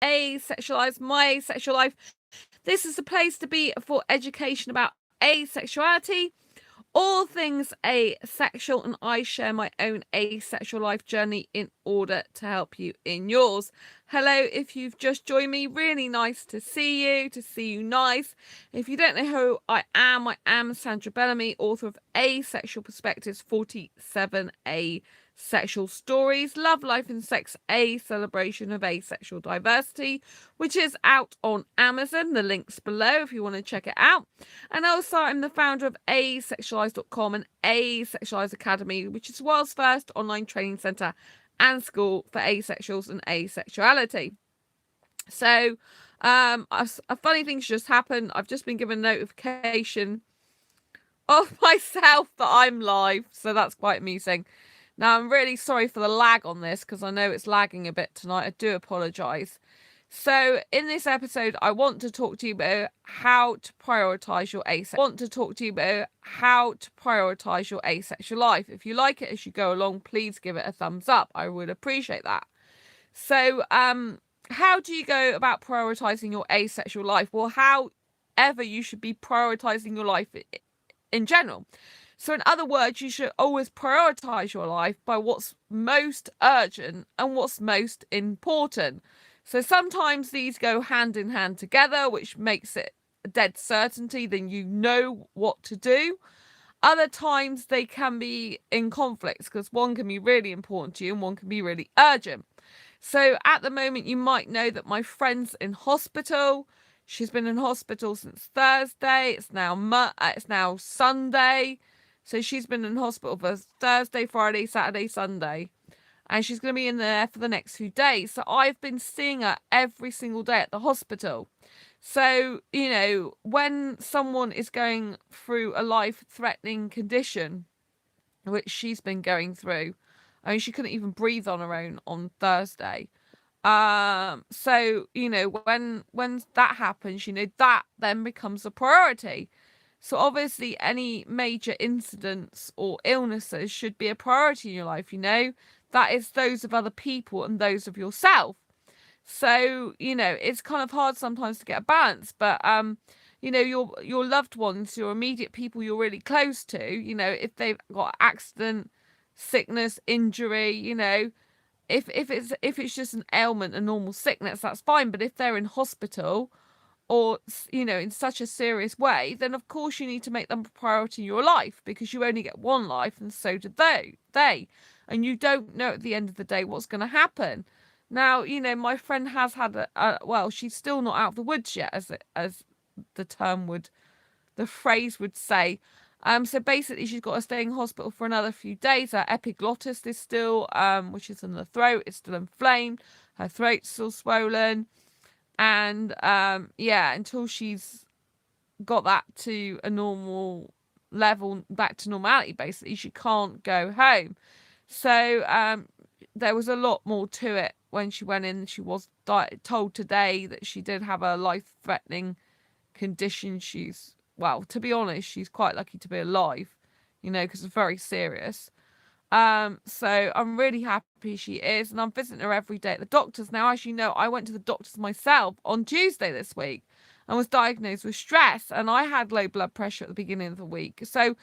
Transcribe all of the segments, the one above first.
Asexualized, my asexual life. This is the place to be for education about asexuality, all things asexual, and I share my own asexual life journey in order to help you in yours. Hello, if you've just joined me, really nice to see you nice. If you don't know who I am Sandra Bellamy, author of Asexual Perspectives 47 Asexual Stories, Love, Life and Sex, a celebration of asexual diversity, which is out on Amazon. The link's below if you want to check it out. And also, I'm the founder of asexualise.com and Asexualise Academy, which is the world's first online training centre and school for asexuals and asexuality. So, a funny thing's just happened. I've just been given a notification of myself that I'm live, so that's quite amusing. Now, I'm really sorry for the lag on this because I know it's lagging a bit tonight. I do apologise. So, in this episode, I want to talk to you about how to prioritise your asexual life. If you like it as you go along, please give it a thumbs up. I would appreciate that. So, how do you go about prioritising your asexual life? Well, however you should be prioritising your life in general. So, in other words, you should always prioritise your life by what's most urgent and what's most important. So sometimes these go hand in hand together, which makes it a dead certainty, then you know what to do. Other times they can be in conflicts because one can be really important to you and one can be really urgent. So at the moment, you might know that my friend's in hospital. She's been in hospital since Thursday. It's now Sunday. So she's been in hospital for Thursday, Friday, Saturday, Sunday. And she's going to be in there for the next few days. So I've been seeing her every single day at the hospital. So, you know, when someone is going through a life-threatening condition, which she's been going through, I mean, she couldn't even breathe on her own on Thursday. So, you know, when that happens, you know, that then becomes a priority. So obviously any major incidents or illnesses should be a priority in your life, you know. That is those of other people and those of yourself. So, you know, it's kind of hard sometimes to get a balance, but you know, your loved ones, your immediate people you're really close to, you know, if they've got accident, sickness, injury, you know, if it's just an ailment, a normal sickness, that's fine. But if they're in hospital or, you know, in such a serious way, then of course you need to make them a priority in your life because you only get one life and so do they. And you don't know at the end of the day what's going to happen. Now, you know, my friend has had well, she's still not out of the woods yet, as the phrase would say. So basically, she's got to stay in hospital for another few days. Her epiglottis is still, which is in the throat, is still inflamed. Her throat's still swollen, and yeah, until she's got that to a normal level, back to normality, basically, she can't go home. So there was a lot more to it when she went in. She was told today that she did have a life-threatening condition. Well, to be honest, she's quite lucky to be alive, you know, because it's very serious. So I'm really happy she is, and I'm visiting her every day at the doctor's. Now, as you know, I went to the doctor's myself on Tuesday this week and was diagnosed with stress, and I had low blood pressure at the beginning of the week. So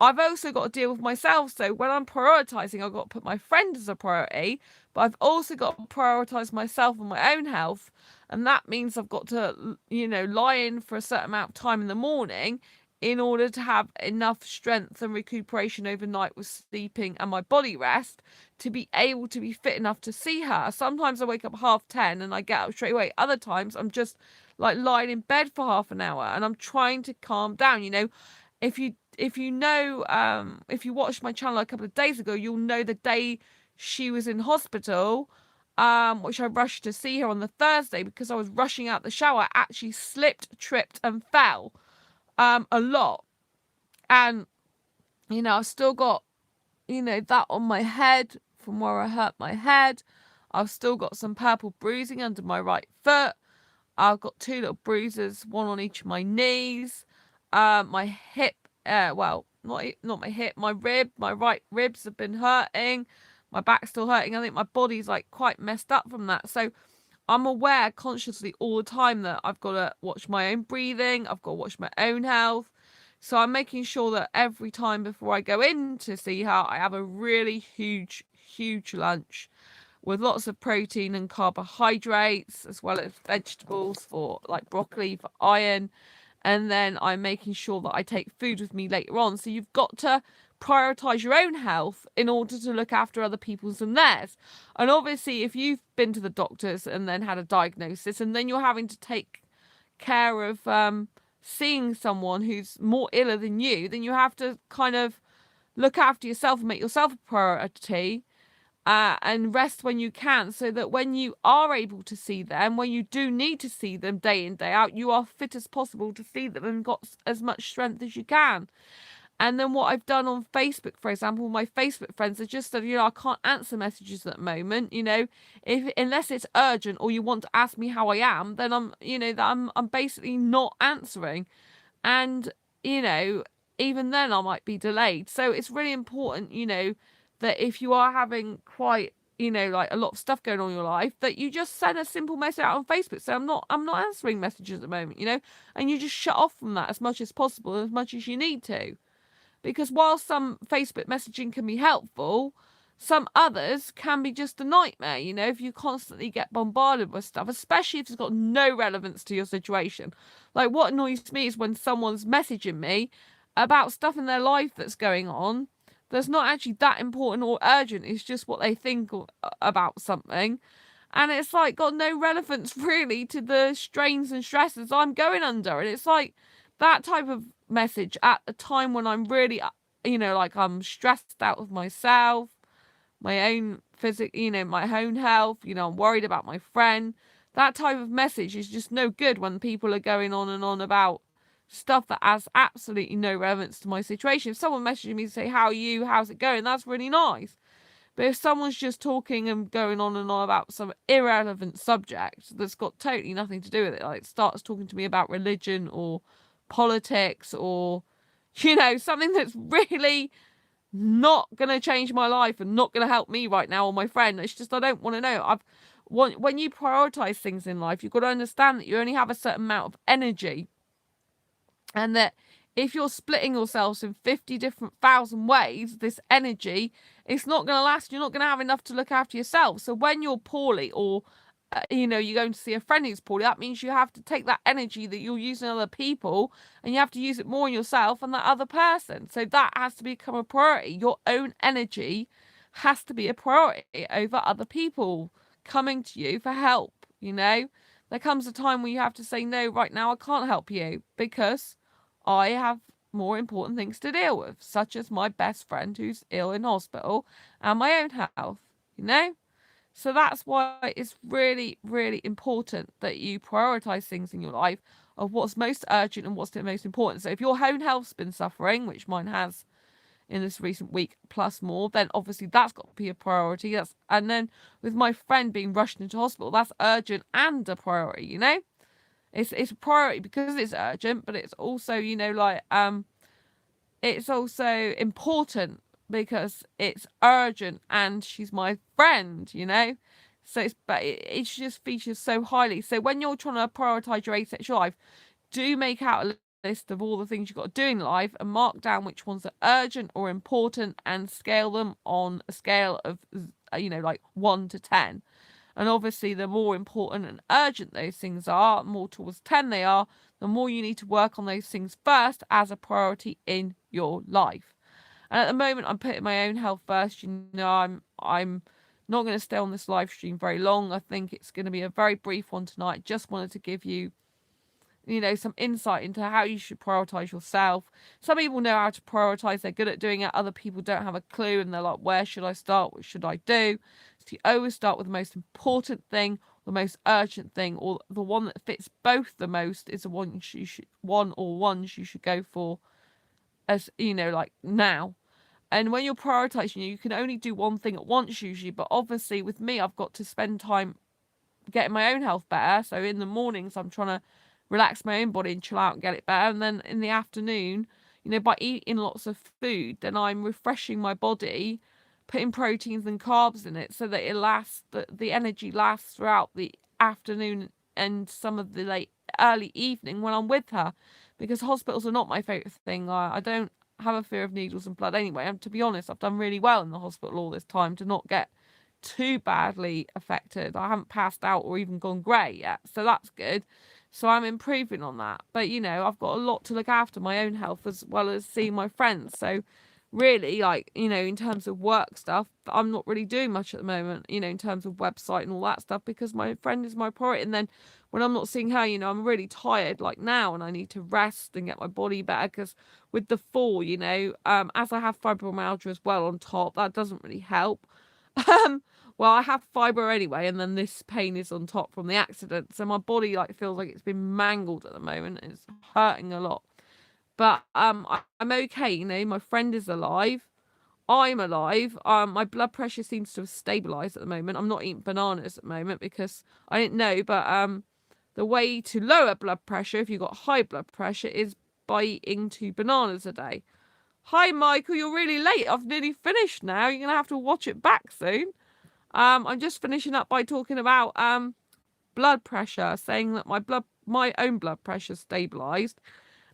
I've also got to deal with myself. So when I'm prioritising, I've got to put my friend as a priority, but I've also got to prioritise myself and my own health. And that means I've got to, you know, lie in for a certain amount of time in the morning in order to have enough strength and recuperation overnight with sleeping and my body rest to be able to be fit enough to see her. Sometimes I wake up 10:30 and I get up straight away. Other times I'm just like lying in bed for half an hour and I'm trying to calm down. You know, if you know, if you watched my channel a couple of days ago, you'll know the day she was in hospital, which I rushed to see her on the Thursday because I was rushing out the shower, I actually slipped, tripped and fell a lot. And, you know, I've still got, you know, that on my head from where I hurt my head. I've still got some purple bruising under my right foot. I've got 2 little bruises, one on each of my knees. My hip, well, not my hip, my right ribs have been hurting. My back's still hurting. I think my body's like quite messed up from that. So I'm aware consciously all the time that I've got to watch my own breathing, I've got to watch my own health. So I'm making sure that every time before I go in to see her, I have a really huge lunch with lots of protein and carbohydrates, as well as vegetables for like broccoli for iron. And then I'm making sure that I take food with me later on. So you've got to prioritize your own health in order to look after other people's and theirs. And obviously, if you've been to the doctors and then had a diagnosis, and then you're having to take care of seeing someone who's more iller than you, then you have to kind of look after yourself and make yourself a priority, and rest when you can, so that when you are able to see them, when you do need to see them day in, day out, you are fit as possible to see them and got as much strength as you can. And then what I've done on Facebook, for example, my Facebook friends, are just said, I can't answer messages at the moment. If unless it's urgent or you want to ask me how I am, then I'm basically not answering. And even then I might be delayed. So it's really important, that if you are having quite, like a lot of stuff going on in your life, that you just send a simple message out on Facebook. So I'm not answering messages at the moment, and you just shut off from that as much as possible, as much as you need to. Because while some Facebook messaging can be helpful, some others can be just a nightmare, if you constantly get bombarded with stuff, especially if it's got no relevance to your situation. Like, what annoys me is when someone's messaging me about stuff in their life that's going on that's not actually that important or urgent. It's just what they think about something. And it's like got no relevance really to the strains and stresses I'm going under. And it's like that type of message at a time when I'm really, like I'm stressed out of myself, my own my own health, I'm worried about my friend. That type of message is just no good when people are going on and on about stuff that has absolutely no relevance to my situation. If someone messages me to say, how are you, how's it going, that's really nice. But if someone's just talking and going on and on about some irrelevant subject that's got totally nothing to do with it, like starts talking to me about religion or politics or, something that's really not going to change my life and not going to help me right now or my friend, it's just, I don't want to know. When you prioritize things in life, you've got to understand that you only have a certain amount of energy, and that if you're splitting yourselves in 50 different thousand ways, this energy, it's not going to last. You're not going to have enough to look after yourself. So when you're poorly, or you're going to see a friend who's poorly, that means you have to take that energy that you're using on other people, and you have to use it more on yourself and that other person. So that has to become a priority. Your own energy has to be a priority over other people coming to you for help. There comes a time where you have to say, no, right now I can't help you because I have more important things to deal with, such as my best friend who's ill in hospital and my own health, So that's why it's really, really important that you prioritize things in your life of what's most urgent and what's the most important. So if your own health's been suffering, which mine has in this recent week plus more, then obviously that's got to be a priority. And then with my friend being rushed into hospital, that's urgent and a priority, It's a priority because it's urgent, but it's also, it's also important because it's urgent and she's my friend, So it just features so highly. So when you're trying to prioritize your asexual life, do make out a list of all the things you've got to do in life and mark down which ones are urgent or important and scale them on a scale of, like 1 to 10. And obviously, the more important and urgent those things are, more towards 10 they are, the more you need to work on those things first as a priority in your life. And at the moment, I'm putting my own health first. I'm not going to stay on this live stream very long. I think it's going to be a very brief one tonight. Just wanted to give you, some insight into how you should prioritize yourself. Some people know how to prioritize. They're good at doing it. Other people don't have a clue and they're like, where should I start? What should I do? So you always start with the most important thing, the most urgent thing, or the one that fits both the most is the one ones you should go for as, like now. And when you're prioritizing, you can only do one thing at once usually. But obviously with me, I've got to spend time getting my own health better. So in the mornings, I'm trying to relax my own body and chill out and get it better. And then in the afternoon, by eating lots of food, then I'm refreshing my body, putting proteins and carbs in it so that it lasts, the energy lasts throughout the afternoon and some of the late early evening when I'm with her, because hospitals are not my favourite thing. I don't have a fear of needles and blood anyway. And to be honest, I've done really well in the hospital all this time to not get too badly affected. I haven't passed out or even gone grey yet, so that's good. So I'm improving on that. But I've got a lot to look after my own health as well as seeing my friends. So really, like, in terms of work stuff, I'm not really doing much at the moment, in terms of website and all that stuff, because my friend is my priority. And then when I'm not seeing her, I'm really tired like now, and I need to rest and get my body better, because with the fall, as I have fibromyalgia as well on top, that doesn't really help. Well, I have fibro anyway, and then this pain is on top from the accident. So my body feels like it's been mangled at the moment. It's hurting a lot. But I'm okay, my friend is alive. I'm alive. My blood pressure seems to have stabilized at the moment. I'm not eating bananas at the moment because I didn't know, but the way to lower blood pressure if you've got high blood pressure is by eating 2 bananas a day. Hi, Michael, you're really late. I've nearly finished now. You're going to have to watch it back soon. I'm just finishing up by talking about blood pressure, saying that my own blood pressure stabilized.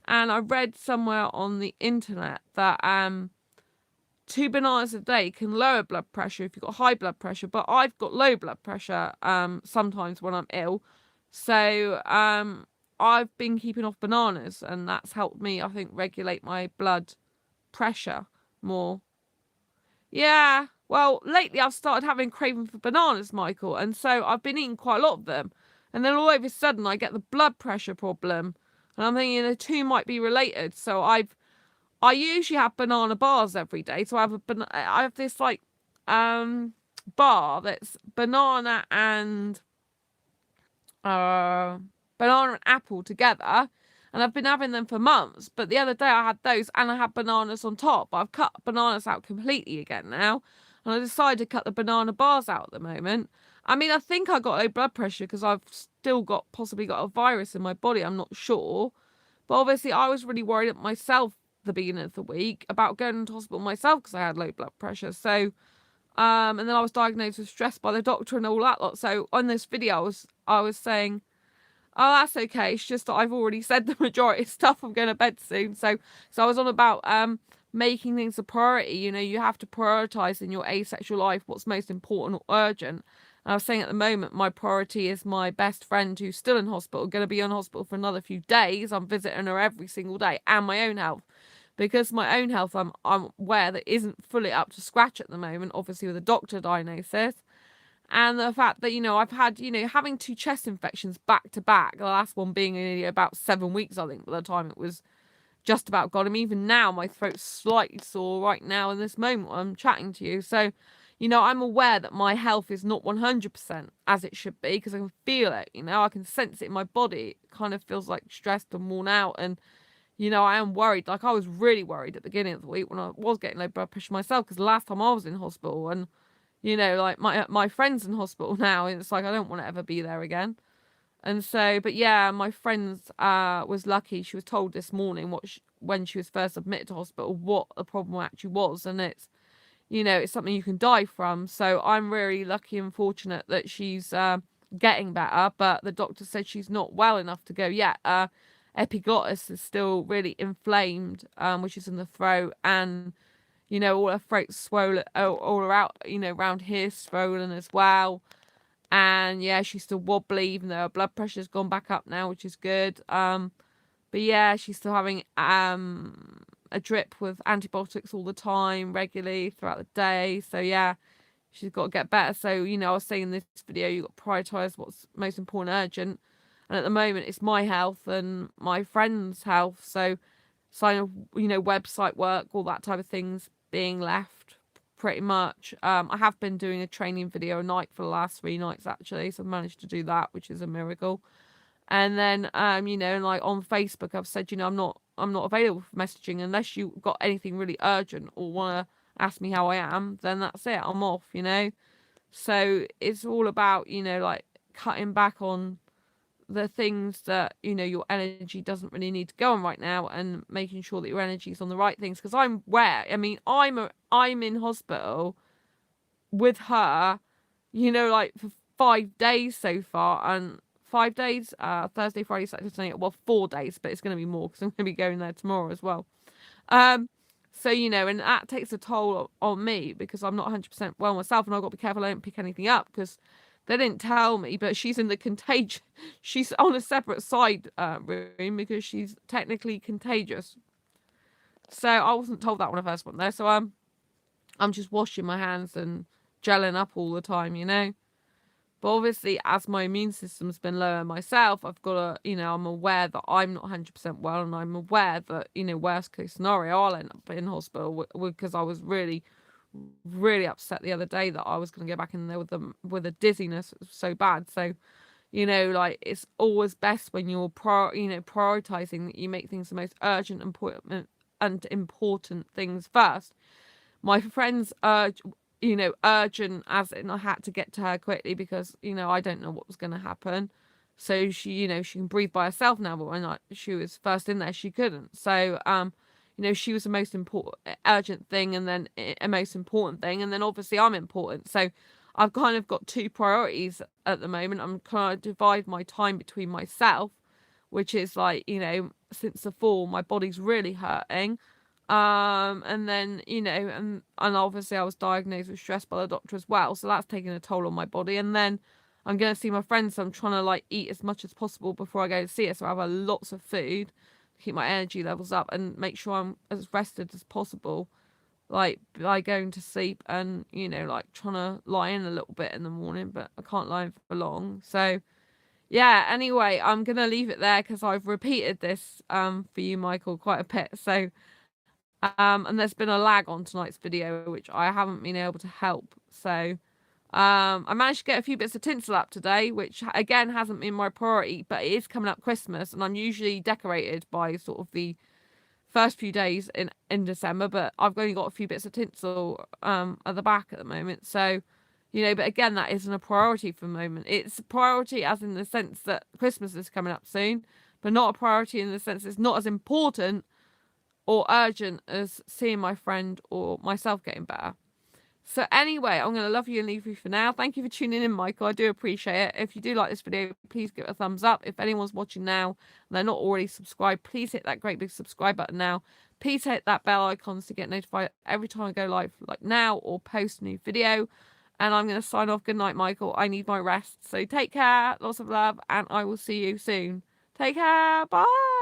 And I read somewhere on the internet that 2 bananas a day can lower blood pressure if you've got high blood pressure, but I've got low blood pressure sometimes when I'm ill. So I've been keeping off bananas, and that's helped me, I think, regulate my blood pressure more. Yeah, well, lately I've started having craving for bananas, Michael, and so I've been eating quite a lot of them. And then all of a sudden I get the blood pressure problem, and I'm thinking the two might be related. So I usually have banana bars every day. So I have this bar that's banana and apple together, and I've been having them for months. But the other day I had those and I had bananas on top. I've cut bananas out completely again now, and I decided to cut the banana bars out at the moment. I mean, I think I got low blood pressure because I've still possibly got a virus in my body. I'm not sure. But obviously I was really worried at myself the beginning of the week about going into hospital myself because I had low blood pressure. So and then I was diagnosed with stress by the doctor and all that lot. So on this video I was saying, oh, that's okay. It's just that I've already said the majority of stuff. I'm going to bed soon. So I was on about making things a priority. You have to prioritise in your asexual life what's most important or urgent. And I was saying at the moment, my priority is my best friend who's still in hospital, going to be in hospital for another few days. I'm visiting her every single day, and my own health. Because my own health, I'm aware that isn't fully up to scratch at the moment, obviously with a doctor diagnosis. And the fact that, I've had, having 2 chest infections back to back, the last one being about 7 weeks, I think, by the time it was just about gone. I mean, even now, my throat's slightly sore right now in this moment when I'm chatting to you. So, I'm aware that my health is not 100% as it should be, because I can feel it, I can sense it in my body. It kind of feels like stressed and worn out. And, I am worried. I was really worried at the beginning of the week when I was getting low blood pressure myself, because the last time I was in hospital, and my friend's in hospital now, and it's like I don't want to ever be there again. And so, but yeah, my friend's was lucky. She was told this morning when she was first admitted to hospital what the problem actually was, and it's it's something you can die from. So I'm really lucky and fortunate that she's getting better, but the doctor said she's not well enough to go yet. Epiglottis is still really inflamed, which is in the throat, and all her throat's swollen, all around, around here swollen as well. And yeah, she's still wobbly, even though her blood pressure's gone back up now, which is good. But yeah, she's still having a drip with antibiotics all the time, regularly throughout the day. So yeah, she's got to get better. So, I was saying in this video, you've got to prioritise what's most important, urgent. And at the moment, it's my health and my friend's health. So sign of, website work, all that type of things being left pretty much. I have been doing a training video a night for the last 3 nights, actually. So I've managed to do that, which is a miracle. And then, on Facebook, I've said, I'm not available for messaging unless you got anything really urgent or want to ask me how I am. Then that's it. I'm off, So it's all about, cutting back on the things that, your energy doesn't really need to go on right now, and making sure that your energy is on the right things. Because I'm in hospital with her, for 5 days so far, and 5 days, Thursday, Friday, Saturday, Sunday, well, 4 days, but it's going to be more because I'm going to be going there tomorrow as well. So, and that takes a toll on me because I'm not 100% well myself, and I've got to be careful I don't pick anything up because they didn't tell me, but she's in the contagion. She's on a separate side room because she's technically contagious. So I wasn't told that when I first went there. So I'm just washing my hands and gelling up all the time, But obviously, as my immune system's been lower myself, I've got to, I'm aware that I'm not 100% well, and I'm aware that, worst case scenario, I'll end up in hospital because I was really, really upset the other day that I was going to go back in there with a dizziness. It was so bad. So, like, it's always best when you're prioritizing that you make things the most urgent and important things first. My friends urgent as in I had to get to her quickly because, I don't know what was going to happen. So she, she can breathe by herself now, but when she was first in there, she couldn't. So, she was the most important, urgent thing, and then a most important thing. And then obviously I'm important. So I've kind of got two priorities at the moment. I'm trying to divide my time between myself, which is like, since the fall, my body's really hurting. And then, and obviously I was diagnosed with stress by the doctor as well. So that's taking a toll on my body. And then I'm going to see my friends. So I'm trying to like eat as much as possible before I go to see her. So I have lots of food to keep my energy levels up and make sure I'm as rested as possible. Like by going to sleep and, like trying to lie in a little bit in the morning, but I can't lie in for long. So yeah, anyway, I'm going to leave it there because I've repeated this, for you, Michael, quite a bit. So, and there's been a lag on tonight's video, which I haven't been able to help. So, I managed to get a few bits of tinsel up today, which again hasn't been my priority, but it is coming up Christmas, and I'm usually decorated by sort of the first few days in December, but I've only got a few bits of tinsel at the back at the moment. So, but again, that isn't a priority for the moment. It's a priority as in the sense that Christmas is coming up soon, but not a priority in the sense it's not as important or urgent as seeing my friend or myself getting better. So anyway, I'm going to love you and leave you for now. Thank you for tuning in, Michael. I do appreciate it. If you do like this video, please give it a thumbs up. If anyone's watching now and they're not already subscribed, please hit that great big subscribe button now. Please hit that bell icon to get notified every time I go live, like now, or post a new video. And I'm going to sign off. Good night, Michael. I need my rest. So take care. Lots of love. And I will see you soon. Take care. Bye.